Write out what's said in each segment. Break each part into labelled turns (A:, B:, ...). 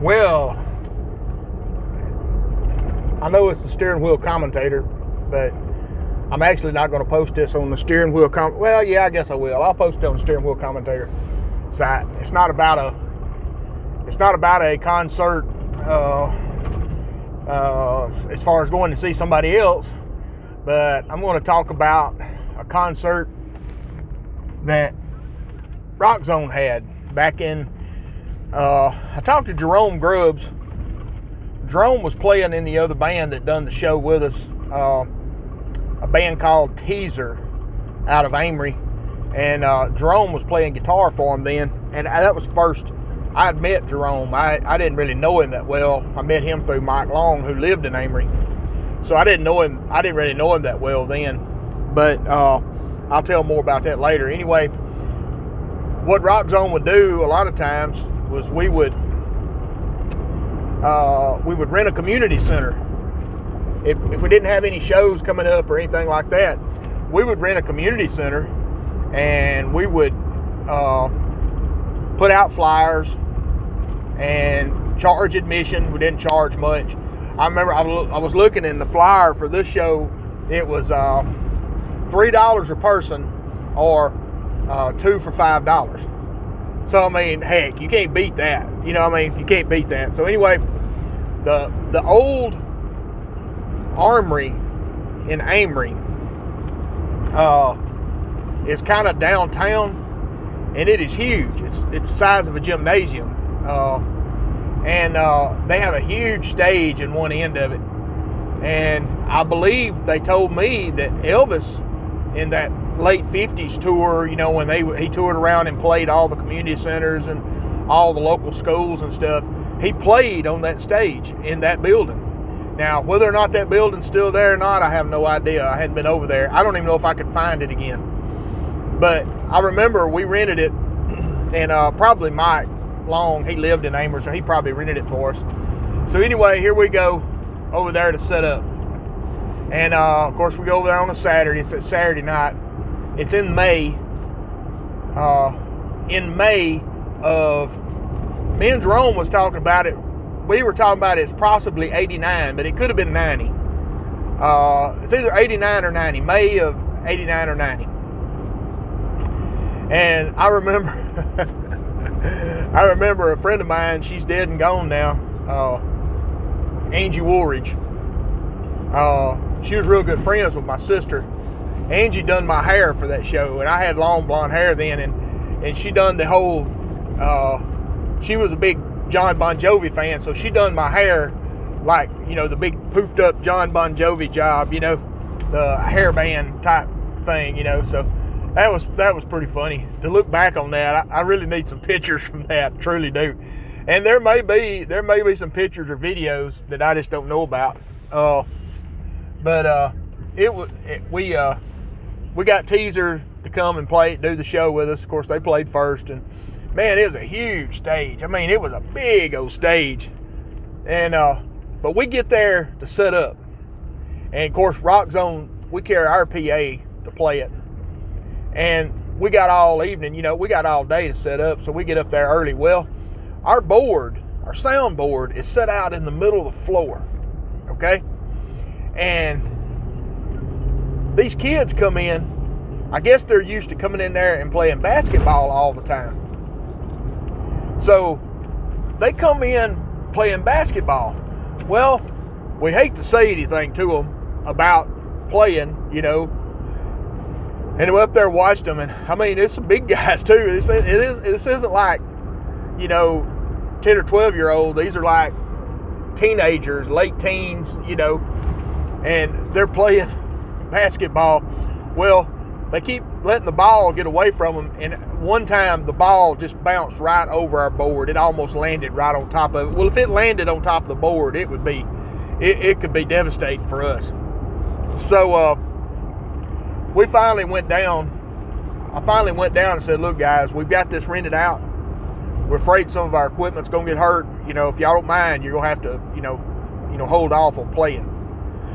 A: Well, I know it's the steering wheel commentator, but I'm actually not going to post this on the steering wheel well, yeah, I guess I will. I'll post it on the steering wheel commentator site. It's not about a concert as far as going to see somebody else, but I'm going to talk about a concert that Rox Zone had back in I talked to Jerome Grubbs. Jerome was playing in the other band that done the show with us, a band called TEEZ'R out of Amory, and Jerome was playing guitar for him then, and that was first I had met Jerome. I didn't really know him that well. I met him through Mike Long, who lived in Amory, so I didn't really know him that well then, but I'll tell more about that later. Anyway, what Rox Zone would do a lot of times was we would rent a community center. If we didn't have any shows coming up or anything like that, we would rent a community center, and we would put out flyers and charge admission. We didn't charge much. I remember I was looking in the flyer for this show. It was $3 a person, or 2 for $5. So I mean, heck, you can't beat that. You know what I mean? You can't beat that. So anyway, the Old Armery in Amory is kind of downtown, and it is huge. It's the size of a gymnasium, and they have a huge stage in one end of it. And I believe they told me that Elvis, in that late 50s tour, you know, when he toured around and played all the community centers and all the local schools and stuff, he played on that stage in that building. Now, whether or not that building's still there or not, I have no idea. I hadn't been over there. I don't even know if I could find it again. But I remember we rented it, and probably Mike Long, he lived in Amory, so he probably rented it for us. So anyway, here we go over there to set up. And of course, we go over there on a Saturday. It's a Saturday night. It's in May. Me and Jerome was talking about it. We were talking about it's possibly 89, but it could have been 90. It's either 89 or 90. May of 89 or 90. And I remember a friend of mine, she's dead and gone now, Angie Woolridge. She was real good friends with my sister. Angie done my hair for that show, and I had long blonde hair then, and she done the whole, she was a big John Bon Jovi fan, so she done my hair like, you know, the big poofed up John Bon Jovi job, you know, the hairband type thing, you know. So that was pretty funny to look back on that. I really need some pictures from that, truly do. And there may be some pictures or videos that I just don't know about. But we got TEEZ'R to come and do the show with us. Of course, they played first, and man, it was a huge stage. I mean, it was a big old stage. And but we get there to set up, and of course, Rox Zone, we carry our PA to play it, and we got all evening. You know, we got all day to set up, so we get up there early. Well, our sound board is set out in the middle of the floor. Okay. And these kids come in, I guess they're used to coming in there and playing basketball all the time. So they come in playing basketball. Well, we hate to say anything to them about playing, you know. And we're up there watched them, and I mean, there's some big guys too. This isn't like, you know, 10 or 12-year-old. These are like teenagers, late teens, you know. And they're playing basketball. Well, they keep letting the ball get away from them, and one time the ball just bounced right over our board. It almost landed right on top of it. Well, if it landed on top of the board, it could be devastating for us. So we finally went down. I finally went down and said, look guys, we've got this rented out. We're afraid some of our equipment's gonna get hurt. You know, if y'all don't mind, you're gonna have to, you know, hold off on playing.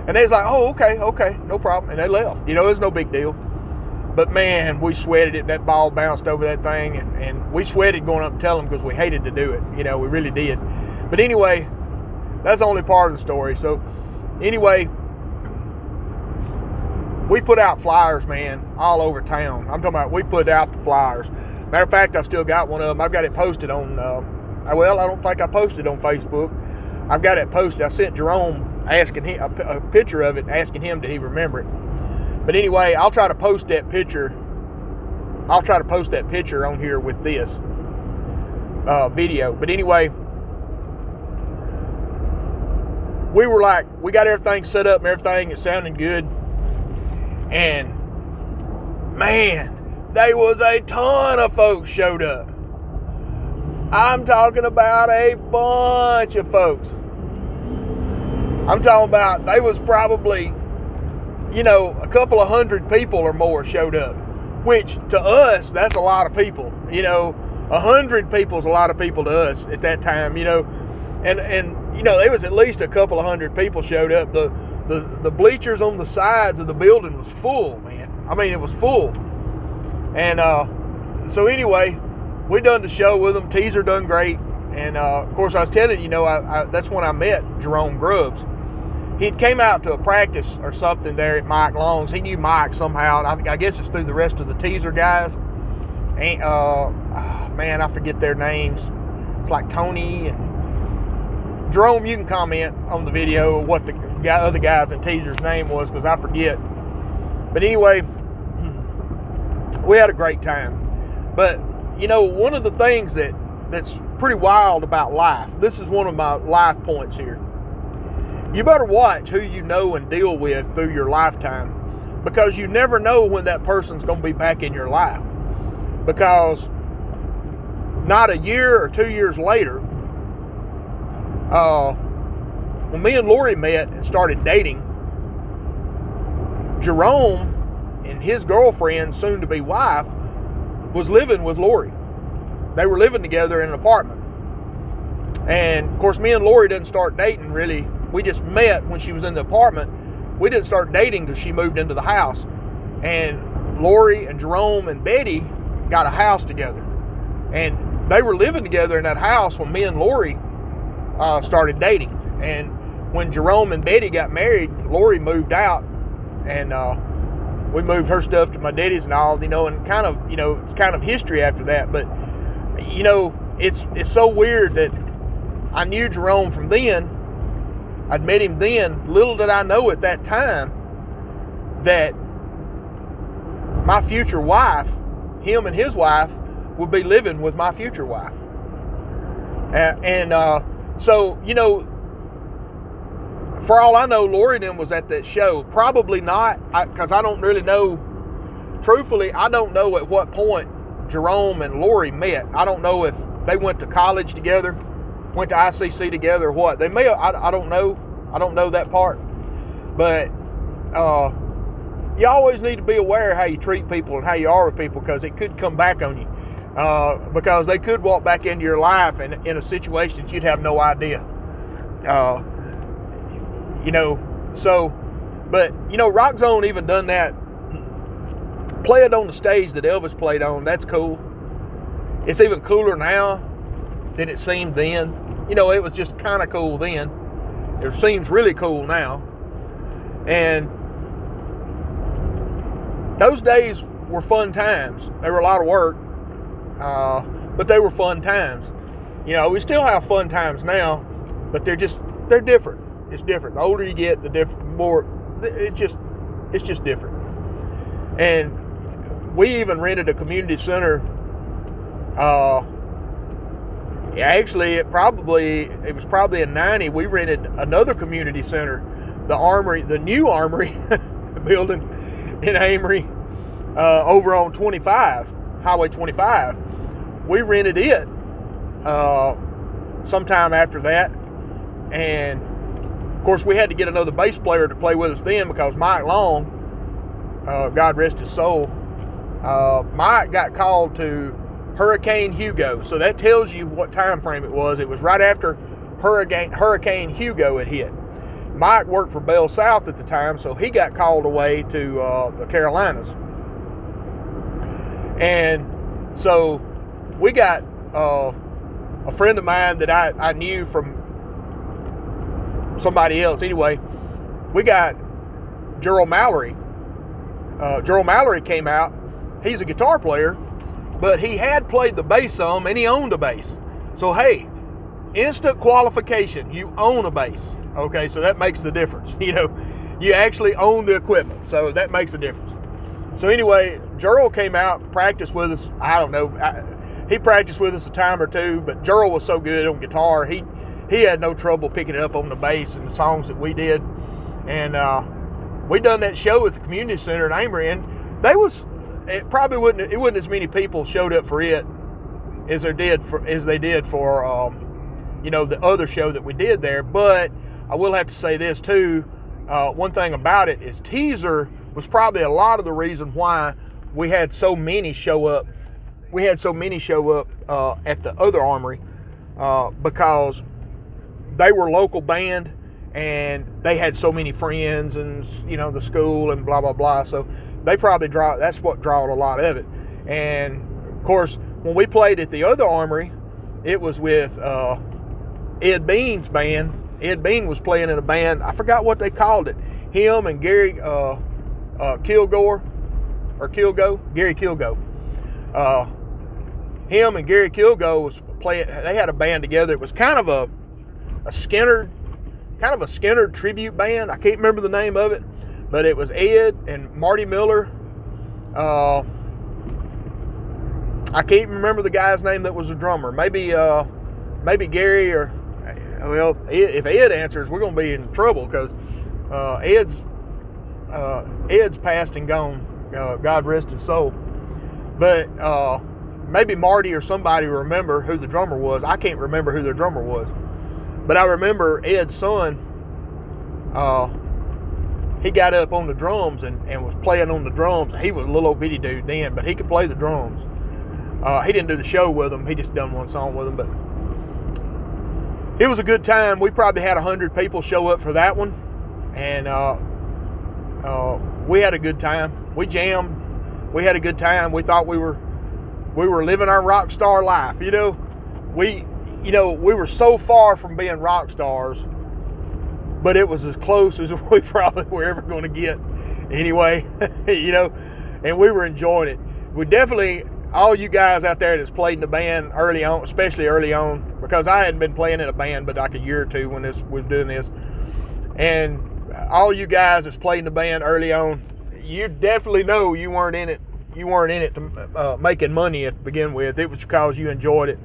A: And they was like, oh, okay, no problem. And they left. You know, it was no big deal. But man, we sweated it. That ball bounced over that thing, and we sweated going up and telling them because we hated to do it. You know, we really did. But anyway, that's only part of the story. So anyway, we put out flyers, man, all over town. I'm talking about we put out the flyers. Matter of fact, I've still got one of them. I've got it posted on, well, I don't think I posted on Facebook. I've got it posted. I sent Jerome asking him a picture of it, asking him did he remember it. But anyway, I'll try to post that picture. I'll try to post that picture on here with this video. But anyway, we were like, we got everything set up and everything. It's sounding good. And man, there was a ton of folks showed up. I'm talking about a bunch of folks. I'm talking about, they was probably, you know, a couple of hundred people or more showed up, which to us, that's a lot of people. You know, 100 people is a lot of people to us at that time, you know. And you know, there was at least a couple of hundred people showed up. The bleachers on the sides of the building was full, man. I mean, it was full. And so anyway, we done the show with them. TEEZ'R done great. And of course, I was telling you, that's when I met Jerome Grubbs. He came out to a practice or something there at Mike Long's. He knew Mike somehow. I guess it's through the rest of the TEEZ'R guys. And man, I forget their names. It's like Tony and Jerome. You can comment on the video what the other guys in TEEZ'R's name was, because I forget. But anyway, we had a great time. But you know, one of the things that's pretty wild about life, this is one of my life points here. You better watch who you know and deal with through your lifetime, because you never know when that person's going to be back in your life. Because not a year or 2 years later, when me and Lori met and started dating, Jerome and his girlfriend, soon to be wife, was living with Lori. They were living together in an apartment. And of course, me and Lori didn't start dating really. We just met when she was in the apartment. We didn't start dating until she moved into the house. And Lori and Jerome and Betty got a house together. And they were living together in that house when me and Lori started dating. And when Jerome and Betty got married, Lori moved out, and we moved her stuff to my daddy's and all, you know, and kind of, you know, it's kind of history after that. But, you know, it's so weird that I knew Jerome from then. I'd met him then. Little did I know at that time that my future wife, him and his wife, would be living with my future wife. So, you know, for all I know, Lori and them was at that show. Probably not, because I don't really know. Truthfully, I don't know at what point Jerome and Lori met. I don't know if they went to college together, went to ICC together, or what. They may have, I don't know. I don't know that part. But you always need to be aware of how you treat people and how you are with people, because it could come back on you. Because they could walk back into your life and in a situation that you'd have no idea. You know, so, but, you know, Rox Zone even done that. Played on the stage that Elvis played on. That's cool. It's even cooler now than it seemed then. You know, it was just kind of cool then. It seems really cool now. And those days were fun times. They were a lot of work, but they were fun times. You know, we still have fun times now, but they're different. It's different. The older you get, the more it's just different. And we even rented a community center. Actually, it was probably in '90. We rented another community center, the Armory, the new Armory building in Amory, over on Highway 25. We rented it sometime after that, and of course, we had to get another bass player to play with us then, because Mike Long, God rest his soul, Mike got called to Hurricane Hugo. So that tells you what time frame it was. It was right after Hurricane Hugo had hit. Mike worked for Bell South at the time, so he got called away to the Carolinas. And so we got a friend of mine that I knew from somebody else. Anyway, we got Gerald Mallory. Gerald Mallory came out. He's a guitar player, but he had played the bass some, and he owned a bass. So hey, instant qualification, you own a bass. Okay, so that makes the difference. You know, you actually own the equipment, so that makes a difference. So anyway, Gerald came out, practiced with us. I don't know, he practiced with us a time or two, but Gerald was so good on guitar, he had no trouble picking it up on the bass and the songs that we did. And we done that show at the community center in Amory, and it wasn't as many people showed up for it as they did for you know, the other show that we did there. But I will have to say this too. One thing about it is TEEZ'R was probably a lot of the reason why we had so many show up. We had so many show up at the other Armory because they were local band and they had so many friends and, you know, the school and blah, blah, blah. So they probably that's what drawed a lot of it. And of course, when we played at the other Armory, it was with Ed Bean's band. Ed Bean was playing in a band. I forgot what they called it. Him and Gary Kilgo. Him and Gary Kilgo was playing. They had a band together. It was kind of a Skinner tribute band. I can't remember the name of it, but it was Ed and Marty Miller. I can't remember the guy's name that was a drummer. Maybe Gary, or well, if Ed answers, we're gonna be in trouble because Ed's passed and gone. God rest his soul. But maybe Marty or somebody will remember who the drummer was. I can't remember who the drummer was. But I remember Ed's son, he got up on the drums and was playing on the drums. He was a little old bitty dude then, but he could play the drums. He didn't do the show with them. He just done one song with them. But it was a good time. We probably had 100 people show up for that one. And we had a good time. We jammed. We had a good time. We thought we were living our rock star life. You know, we were so far from being rock stars, but it was as close as we probably were ever going to get anyway. You know, and we were enjoying it. We definitely, all you guys out there that's played in the band early on, especially early on, because I hadn't been playing in a band but like a year or two when we were doing this, and all you guys that's played in the band early on, you definitely know you weren't in it. You weren't in it to making money to begin with. It was because you enjoyed it.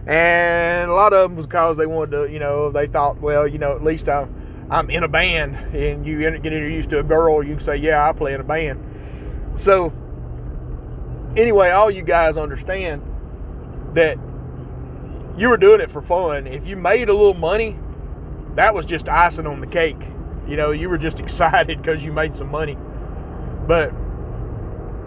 A: And a lot of them was because they wanted to, you know, they thought, well, you know, at least I'm in a band, and you get introduced to a girl, you can say, yeah, I play in a band. So anyway, all you guys understand that you were doing it for fun. If you made a little money, that was just icing on the cake. You know, you were just excited because you made some money. But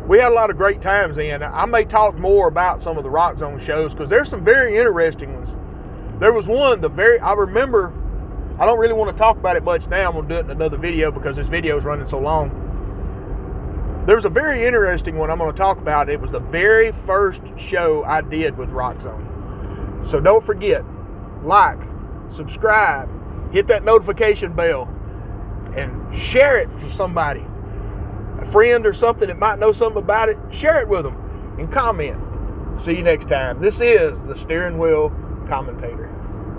A: we had a lot of great times then. I may talk more about some of the Rox Zone shows because there's some very interesting ones. There was one, I remember, I don't really want to talk about it much now. I'm going to do it in another video because this video is running so long. There was a very interesting one I'm going to talk about. It was the very first show I did with Rox Zone. So don't forget, like, subscribe, hit that notification bell, and share it for somebody. A friend or something that might know something about it, share it with them and comment. See you next time. This is the Steering Wheel Commentator.